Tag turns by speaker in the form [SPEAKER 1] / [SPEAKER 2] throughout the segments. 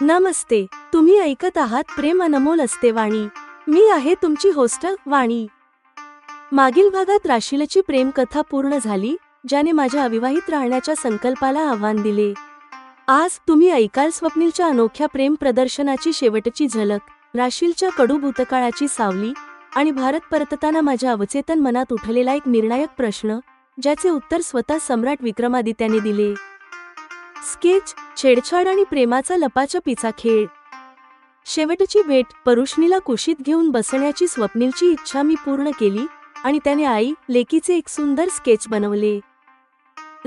[SPEAKER 1] नमस्ते. तुम्ही ऐकत आहात प्रेम अनमोल असते वाणी. मी आहे तुमची होस्ट वाणी. मागील भागात राशीलची प्रेम कथा पूर्ण झाली, ज्याने माझ्या अविवाहित राहण्याच्या संकल्पाला आव्हान दिले. आज तुम्ही ऐकाल स्वप्नीलच्या अनोख्या प्रेम प्रदर्शनाची शेवटची झलक, राशीलच्या कडू भूतकाळाची सावली आणि भारत परतताना माझ्या अवचेतन मनात उठलेला एक निर्णायक प्रश्न, ज्याचे उत्तर स्वतः सम्राट विक्रमादित्याने दिले. स्केच, छेडछाड आणि प्रेमाचा लपाछपीचा खेळ. शेवटची भेट, परुष्णीला कुशीत घेऊन बसण्याची स्वप्नीलची इच्छा मी पूर्ण केली आणि त्याने आई लेकीचे एक सुंदर स्केच बनवले.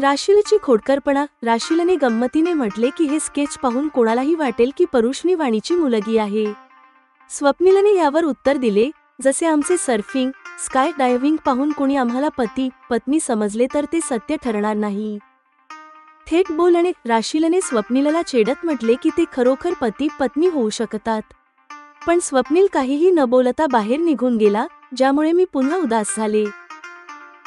[SPEAKER 1] राशीलची खोडकरपणा. राशीलने गंमतीने म्हटले की हे स्केच पाहून कोणालाही वाटेल की परुष्णी वाणीची मुलगी आहे. स्वप्नीलने यावर उत्तर दिले, जसे आमचे सर्फिंग, स्काय डायव्हिंग पाहून कोणी आम्हाला पती पत्नी समजले तर ते सत्य ठरणार नाही. थेट बोलणे. राशीलने स्वप्नीलला छेडत म्हटले की ते खरोखर पती पत्नी होऊ शकतात. पण स्वप्नील काहीही न बोलता बाहेर निघून गेला, ज्यामुळे मी पुन्हा उदास झाले.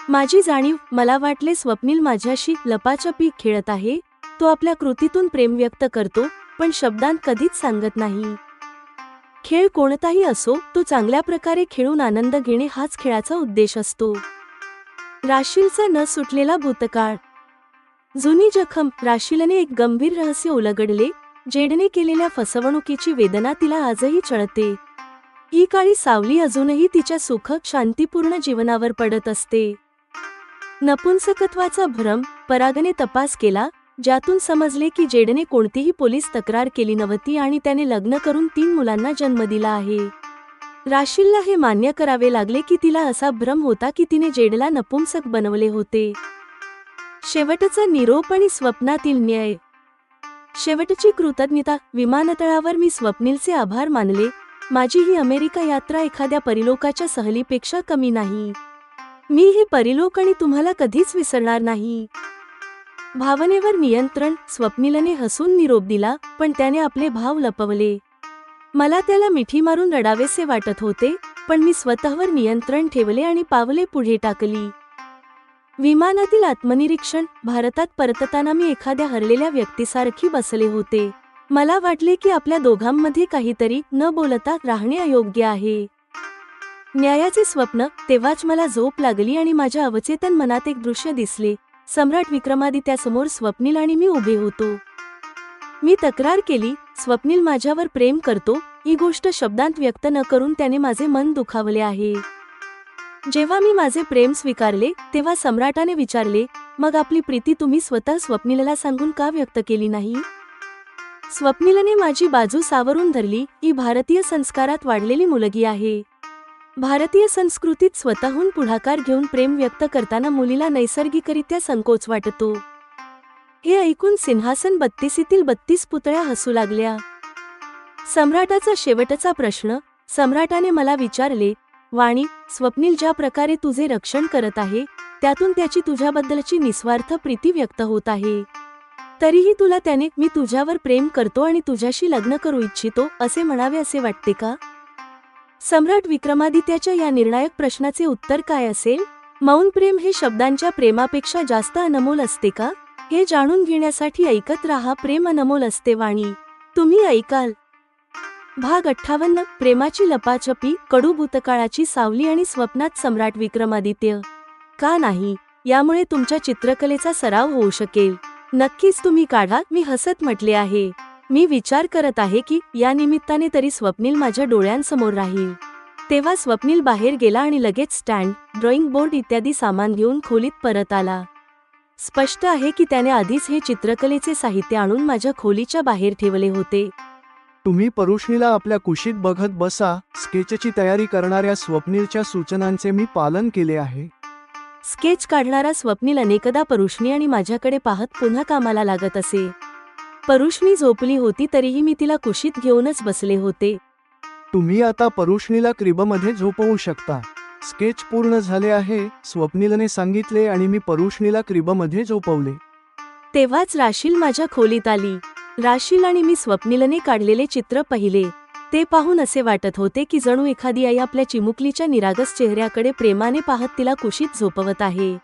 [SPEAKER 1] माझी जाणीव. मला वाटले स्वप्नील माझ्याशी लपाछपी खेळत आहे. तो आपल्या कृतीतून प्रेम व्यक्त करतो, पण शब्दांत कधीच सांगत नाही. खेळ कोणताही असो, तो चांगल्या प्रकारे खेळून आनंद घेणे हाच खेळाचा उद्देश असतो. राशीलचा न सुटलेला भूतकाळ. जुनी जखम. राशीलने एक गंभीर रहस्य उलगडले. जेडने केलेल्या फसवणुकीची वेदना तिला आजही चळते. ही काळी सावली अजूनही तिच्या सुखद शांतीपूर्ण जीवनावर पडत असते. नपुंसकत्वाचा भ्रम. परागने तपास केला, ज्यातून समजले की जेडने कोणतीही पोलीस तक्रार केली नव्हती आणि त्याने लग्न करून 3 मुलांना जन्म दिला आहे. राशीलला हे मान्य करावे लागले की तिला असा भ्रम होता की तिने जेडला नपुंसक बनवले होते. शेवटचा निरोप आणि स्वप्नातील न्याय. शेवटची कृतज्ञता. विमानतळावर मी स्वप्नीलचे आभार मानले. माझी ही अमेरिका यात्रा एखाद्या परिलोकाच्या सहलीपेक्षा कमी नाही. मी हे परिलोक आणि तुम्हाला कधीच विसरणार नाही. भावनेवर नियंत्रण. स्वप्नीलने हसून निरोप दिला, पण त्याने आपले भाव लपवले. मला त्याला मिठी मारून रडावेसे वाटत होते, पण मी स्वतःवर नियंत्रण ठेवले आणि पावले पुढे टाकली. विमानातील आत्मनिरीक्षण. भारतात परतताना मी एखाद्या हरलेल्या व्यक्तीसारखी बसले होते. मला वाटले की आपल्या दोघांमध्ये काहीतरी न बोलता राहणे अयोग्य आहे. न्यायाचे स्वप्न. तेव्हाच मला झोप लागली आणि माझ्या अवचेतन मनात एक दृश्य दिसले. सम्राट विक्रमादित्यासमोर स्वप्नील आणि मी उभे होतो. मी तक्रार केली, स्वप्नील माझ्यावर प्रेम करतो. ही गोष्ट शब्दांत व्यक्त न करून त्याने माझे मन दुखावले आहे. जेव्हा मी माझे प्रेम स्वीकारले, तेव्हा सम्राटाने विचारले, मग आपली प्रीती तुम्ही स्वतः स्वप्नीलला सांगून का व्यक्त केली नाही? स्वप्नीलने माझी बाजू सावरून धरली. ही भारतीय संस्कारात वाढलेली मुलगी आहे. भारतीय संस्कृतीत स्वतःहून पुढाकार घेऊन प्रेम व्यक्त करताना मुलीला नैसर्गिकरित्या संकोच वाटतो. हे ऐकून सिंहासन 32तील 32 पुतळ्या हसू लागल्या. सम्राटाचा शेवटचा प्रश्न. सम्राटाने मला विचारले, वाणी, स्वप्नील ज्या प्रकारे तुझे रक्षण करत आहे, त्यातून त्याची तुझ्याबद्दलची निस्वार्थ प्रीती व्यक्त होत आहे. तरीही तुला त्याने मी तुझ्यावर प्रेम करतो आणि तुझ्याशी लग्न करू इच्छितो असे म्हणावे असे वाटते का? सम्राट विक्रमादित्याच्या या निर्णायक प्रश्नाचे उत्तर काय असेल? मौन प्रेम हे शब्दांच्या प्रेमापेक्षा जास्त अनमोल असते का? हे जाणून घेण्यासाठी ऐकत राहा प्रेम अनमोल असते वाणी. तुम्ही ऐकाल भाग 58. प्रेमाची लपाछपी, कडू भूतकाळाची सावली आणि स्वप्नात सम्राट विक्रमादित्य. का नाही, यामुळे तुमच्या चित्रकलेचा सराव होऊ शकेल. नक्कीच तुम्ही काढा. मी हसत म्हटले आहे. मी विचार करत आहे की या निमित्ताने तरी स्वप्नील माझ्या डोळ्यांसमोर राहील. तेव्हा स्वप्नील बाहेर गेला आणि लगेच स्टँड, ड्रॉइंग बोर्ड इत्यादी सामान घेऊन खोलीत परत आला. स्पष्ट आहे की त्याने आधीच हे चित्रकलेचे साहित्य आणून माझ्या खोलीच्या बाहेर ठेवले होते.
[SPEAKER 2] तुम्ही परुष्णीला आपल्या कुशीत बघत बसा. स्केचची तयारी करणाऱ्या स्वप्नीलच्या सूचनांचे मी पालन केले आहे.
[SPEAKER 1] स्केच काढणारा स्वप्नील अनेकदा परुष्णी आणि माझ्याकडे पाहत पुन्हा कामाला लागत असे. परुष्णी झोपली होती तरीही मी तिला कुशीत घेऊनच बसले होते.
[SPEAKER 2] तुम्ही आता परुष्णीला क्रिबमध्ये झोपवू शकता. स्केच पूर्ण झाले आहे, स्वप्नीलने सांगितले आणि मी परुष्णीला क्रिबमध्ये झोपवले.
[SPEAKER 1] तेव्हाच राशील माझ्या खोलीत आली. राशील आणि मी स्वप्नीलने काढलेले चित्र पाहिले. ते पाहून असे वाटत होते की जणू एखादी आई आपल्या चिमुकलीच्या निरागस चेहऱ्याकडे प्रेमाने पाहत तिला कुशीत झोपवत आहे.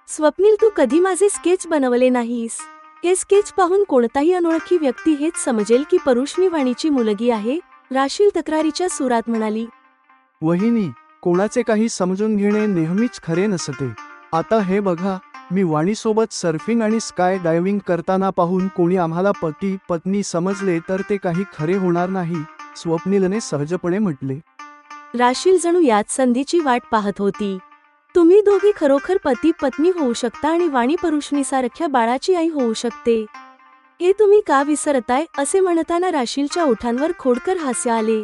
[SPEAKER 1] स्वप्नील, तू कधी माझे स्केच बनवले नाहीस. हे स्केच पाहून कोणताही अनोळखी व्यक्ती हेच समजेल की परुष्णी वाणीची मुलगी आहे, राशील तक्रारीच्या सुरात म्हणाली.
[SPEAKER 2] वहिनी, कोणाचे काही समजून घेणे नेहमीच खरे नसते. आता हे बघा, मी वाणीसोबत सर्फिंग आणि स्काय डायव्हिंग करताना पाहून कोणी आम्हाला पती पत्नी समजले तर ते काही खरे होणार नाही, स्वप्नीलने सहजपणे म्हटले.
[SPEAKER 1] राशील जणू याच संधीची वाट पाहत होती. तुम्ही दोघी खरोखर पती पत्नी होऊ शकता आणि वाणी परुष्णीसारख्या बाळाची आई होऊ शकते. हे तुम्ही का विसरताय, असे म्हणताना राशीलच्या ओठांवर खोडकर हास्य आले.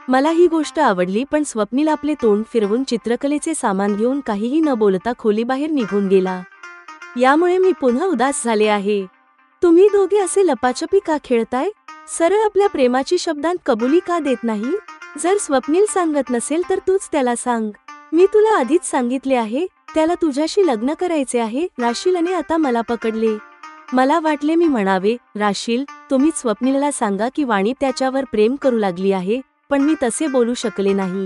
[SPEAKER 1] मला ही गोष्ट आवडली, पण स्वप्नील आपले तोंड फिरवून चित्रकलेचे सामान घेऊन काहीही न बोलता खोलीबाहेर निघून गेला. यामुळे मी पुन्हा उदास झाले आहे. तुम्ही दोघे असे लपाछपी का खेळताय? सरळ आपल्या प्रेमाची शब्दांत कबुली का देत नाही? जर स्वप्नील सांगत नसेल तर तूच त्याला सांग. मी तुला आधीच सांगितले आहे, त्याला तुझ्याशी लग्न करायचे आहे. राशीलने आता मला पकडले. मला वाटले मी म्हणावे, राशील, तुम्हीच स्वप्नीलला सांगा की वाणी त्याच्यावर प्रेम करू लागली आहे, पण मी तसे बोलू शकले नाही.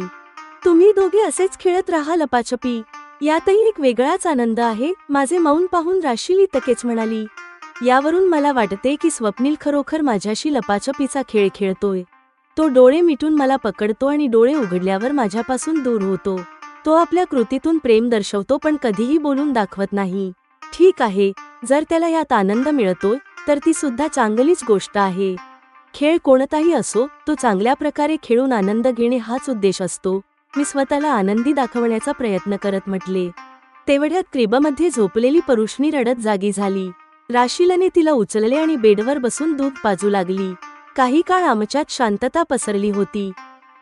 [SPEAKER 1] तुम्ही दोघे असेच खेळत राहा लपाछपी. यातही एक वेगळाच आनंद आहे. माझे मौन पाहून राशील इतकेच म्हणाली. यावरून मला वाटते की स्वप्नील खरोखर माझ्याशी लपाछपीचा खेळ खेळतोय. तो डोळे मिटून मला पकडतो आणि डोळे उघडल्यावर माझ्यापासून दूर होतो. तो आपल्या कृतीतून प्रेम दर्शवतो, पण कधीही बोलून दाखवत नाही. ठीक आहे, जर त्याला यात आनंद मिळतोय तर ती सुद्धा चांगलीच गोष्ट आहे. खेळ कोणताही असो, तो चांगल्या प्रकारे खेळून आनंद घेणे हाच उद्देश असतो. मी स्वतःला आनंदी दाखवण्याचा प्रयत्न करत म्हटले. तेवढ्यात क्रिबमध्ये झोपलेली परुष्णी रडत जागी झाली. राशीलने तिला उचलले आणि बेडवर बसून दूध पाजू लागली. काही काळ आमच्यात शांतता पसरली होती.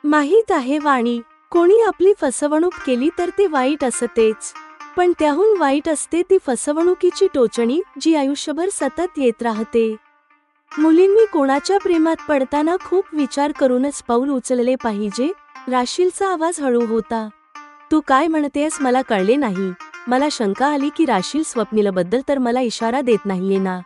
[SPEAKER 1] माहीत आहे वाणी, कोणी आपली फसवणूक केली तर ते वाईट असतेच, पण त्याहून वाईट असते ती फसवणुकीची टोचणी, जी आयुष्यभर सतत येत राहते. मुलींनी कोणाच्या प्रेमात पडताना खूप विचार करूनच पाऊल उचलले पाहिजे. राशीलचा आवाज हळू होता. तू काय म्हणतेस मला कळले नाही. मला शंका आली की राशील स्वप्नीलबद्दल तर मला इशारा देत नाहीये ना.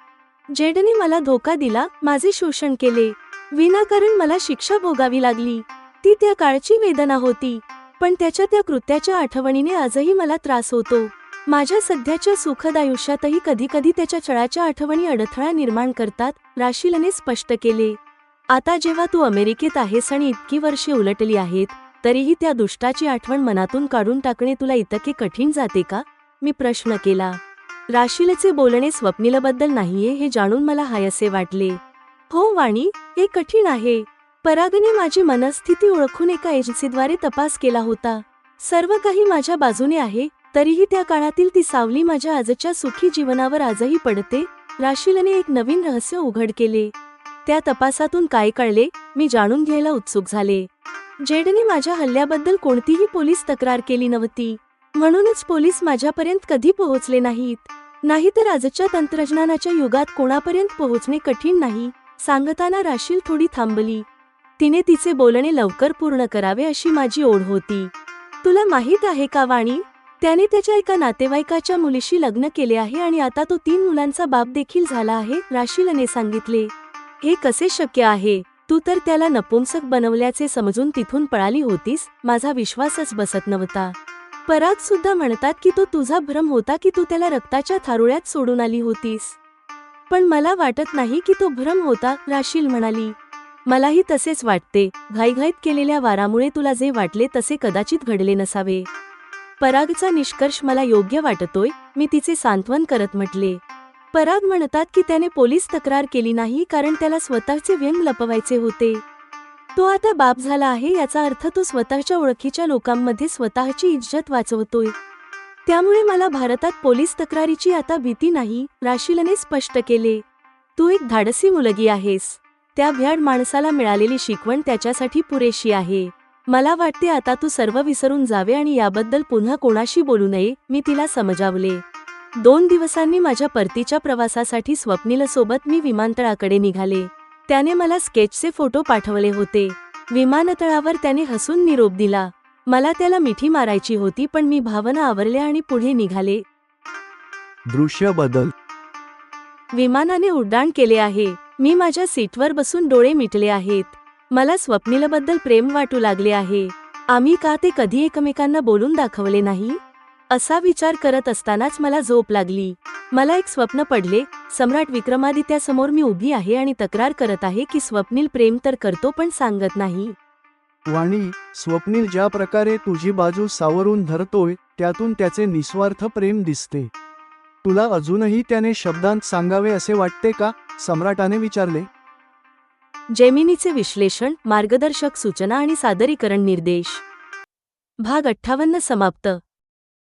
[SPEAKER 1] जेडने मला धोका दिला, माझे शोषण केले, विनाकारण मला शिक्षा भोगावी लागली. ती त्या काळची वेदना होती, पण त्याच्या त्या कृत्याच्या आठवणीने आजही मला त्रास होतो. माझ्या सध्याच्या सुखद आयुष्यातही कधी कधी त्याच्या छळाच्या आठवणी अडथळा निर्माण करतात, राशीलने स्पष्ट केले. आता जेव्हा तू अमेरिकेत आहेस आणि इतकी वर्षे उलटली आहेत, तरीही त्या दुष्टाची आठवण मनातून काढून टाकणे तुला इतके कठीण जाते का? मी प्रश्न केला. राशीलचे बोलणे स्वप्नीलबद्दल नाहीये हे जाणून मला हायसे वाटले. हो वाणी, हे कठीण आहे. परागने माझी मनस्थिती ओळखून एका एजन्सीद्वारे तपास केला होता. सर्व काही माझ्या बाजूने आहे, तरीही त्या काळातील ती सावली माझ्या आजच्या सुखी जीवनावर आजही पडते. राशीलने एक नवीन रहस्य उघड केले. त्या तपासातून काय कळले, मी जाणून घ्यायला उत्सुक झाले. जेडने माझ्या हल्ल्याबद्दल कोणतीही पोलीस तक्रार केली नव्हती, म्हणूनच पोलीस माझ्यापर्यंत कधी पोहोचले नाहीत. नाहीतर आजच्या तंत्रज्ञानाच्या युगात कोणापर्यंत पोहोचणे कठीण नाही. सांगताना राशील थोडी थांबली. तिने तिचे बोलणे लवकर पूर्ण करावे अशी माझी ओढ होती. तुला माहीत आहे का वाणी, त्याने त्याच्या एका नातेवाईकाच्या मुलीशी लग्न केले आहे आणि आता तो 3 मुलांचा बाप देखील झाला आहे, राशीलने सांगितले. हे कसे शक्य आहे? तू तर त्याला नपुंसक बनवल्याचे समजून तिथून पळाली होतीस. माझा विश्वासच बसत नव्हता. पराग सुद्धा म्हणतात की तो तुझा भ्रम होता की तू त्याला रक्ताच्या थारोळ्यात सोडून आली होतीस. पण मला वाटत नाही की तो भ्रम होता, राशील म्हणाली. मलाही तसेच वाटते. घाईघाईत केलेल्या वारामुळे तुला जे वाटले तसे कदाचित घडले नसावे. परागचा निष्कर्ष मला योग्य वाटतोय, मी तिचे सांत्वन करत म्हटले. पराग म्हणतात की त्याने पोलीस तक्रार केली नाही कारण त्याला स्वतःचे व्यंग लपवायचे होते. तो आता बाप झाला आहे याचा अर्थ तो स्वतःच्या ओळखीच्या लोकांमध्ये स्वतःची इज्जत वाचवतोय. त्यामुळे मला भारतात पोलीस तक्रारीची आता भीती नाही, राशीलने स्पष्ट केले. तू एक धाडसी मुलगी आहेस. त्या भ्याड माणसाला मिळालेली शिकवण त्याच्यासाठी पुरेशी आहे. मला वाटते आता तू सर्व विसरून जावे आणि याबद्दल पुन्हा कोणाशी बोलू नये, मी तिला समजावले. 2 दिवसांनी माझ्या परतीच्या प्रवासासाठी स्वप्नीलसोबत मी विमानतळाकडे निघाले. त्याने मला स्केचचे फोटो पाठवले होते. विमानतळावर त्याने हसून निरोप दिला. मला त्याला मिठी मारायची होती, पण मी भावना आवरल्या आणि पुढे निघाले.
[SPEAKER 2] दृश्य बदल.
[SPEAKER 1] विमानाने उड्डाण केले आहे. मी माझ्या सीटवर बसून डोळे मिटले आहेत. मला स्वप्नीलबद्दल प्रेम वाटू लागले आहे. आम्ही का ते कधी एकमेकांना बोलून दाखवले नाही? असा विचार करत असतानाच मला झोप लागली. मला एक स्वप्न पडले. सम्राट विक्रमादित्यासमोर मी उभी आहे आणि तक्रार करत आहे की स्वप्नील प्रेम तर करतो पण सांगत नाही.
[SPEAKER 2] वाणी, स्वप्नील ज्या प्रकारे तुझी बाजू सावरून धरतोय त्यातून त्याचे निस्वार्थ प्रेम दिसते. तुला अजूनही त्याने शब्दांत सांगावे असे वाटते का? सम्राटाने विचारले.
[SPEAKER 1] जेमिनीचे विश्लेषण, मार्गदर्शक सूचना आणि सादरीकरण निर्देश. भाग 58 समाप्त.